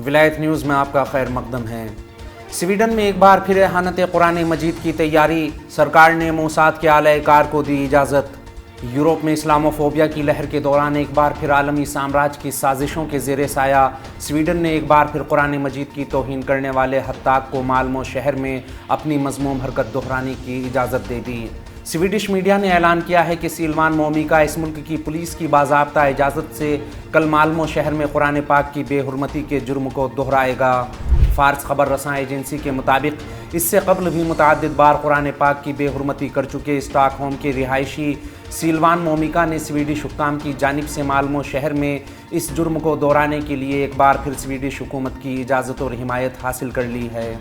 ولایت نیوز میں آپ کا خیر مقدم ہے۔ سویڈن میں ایک بار پھر احانت قرآن مجید کی تیاری، سرکار نے موساد کے اعلی کار کو دی اجازت۔ یورپ میں اسلاموفوبیا کی لہر کے دوران ایک بار پھر عالمی سامراج کی سازشوں کے زیر سایہ سویڈن نے ایک بار پھر قرآن مجید کی توہین کرنے والے حتاق کو مالمو شہر میں اپنی مذموم حرکت دہرانے کی اجازت دے دی۔ سویڈش میڈیا نے اعلان کیا ہے کہ سیلوان مومیکا اس ملک کی پولیس کی باضابطہ اجازت سے کل مالمو شہر میں قرآن پاک کی بے حرمتی کے جرم کو دہرائے گا۔ فارس خبر رساں ایجنسی کے مطابق اس سے قبل بھی متعدد بار قرآن پاک کی بے حرمتی کر چکے اسٹاک ہوم کے رہائشی سیلوان مومیکا نے سویڈش حکام کی جانب سے مالمو شہر میں اس جرم کو دہرانے کے لیے ایک بار پھر سویڈش حکومت کی اجازت اور حمایت حاصل کر لی ہے۔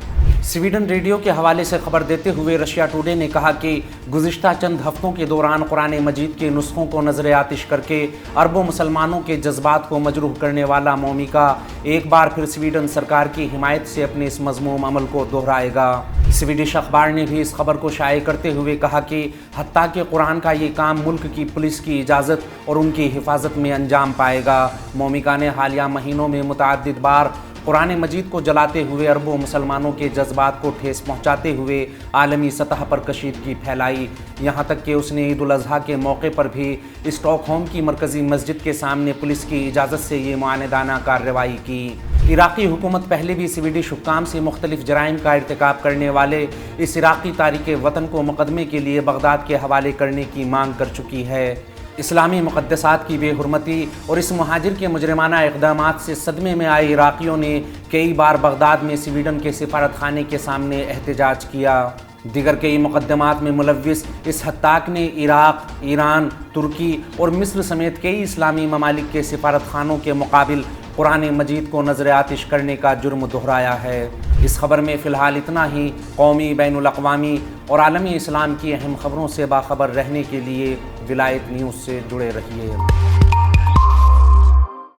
سویڈن ریڈیو کے حوالے سے خبر دیتے ہوئے رشیا ٹوڈے نے کہا کہ گزشتہ چند ہفتوں کے دوران قرآن مجید کے نسخوں کو نظر آتش کر کے اربوں مسلمانوں کے جذبات کو مجروح کرنے والا مومیکا ایک بار پھر سویڈن سرکار کی حمایت سے اپنے اس مذموم عمل کو دہرائے گا۔ سویڈش اخبار نے بھی اس خبر کو شائع کرتے ہوئے کہا کہ حتیٰ کہ قرآن کا یہ کام ملک کی پولیس کی اجازت اور ان کی حفاظت میں انجام پائے گا۔ مومیکا نے حالیہ مہینوں میں متعدد بار قرآن مجید کو جلاتے ہوئے اربوں مسلمانوں کے جذبات کو ٹھیس پہنچاتے ہوئے عالمی سطح پر کشیدگی پھیلائی، یہاں تک کہ اس نے عید الاضحیٰ کے موقع پر بھی اسٹاک ہوم کی مرکزی مسجد کے سامنے پولیس کی اجازت سے یہ معاندانہ کارروائی کی۔ عراقی حکومت پہلے بھی سویڈش حکام سے مختلف جرائم کا ارتکاب کرنے والے اس عراقی تارک وطن کو مقدمے کے لیے بغداد کے حوالے کرنے کی مانگ کر چکی ہے۔ اسلامی مقدسات کی بے حرمتی اور اس مہاجر کے مجرمانہ اقدامات سے صدمے میں آئے عراقیوں نے کئی بار بغداد میں سویڈن کے سفارت خانے کے سامنے احتجاج کیا۔ دیگر کئی مقدمات میں ملوث اس حتاق نے عراق، ایران، ترکی اور مصر سمیت کئی اسلامی ممالک کے سفارت خانوں کے مقابل قرآن مجید کو نظر آتش کرنے کا جرم دہرایا ہے۔ اس خبر میں فی الحال اتنا ہی۔ قومی، بین الاقوامی اور عالمی اسلام کی اہم خبروں سے باخبر رہنے کے لیے ولایت نیوز سے جڑے رہیے۔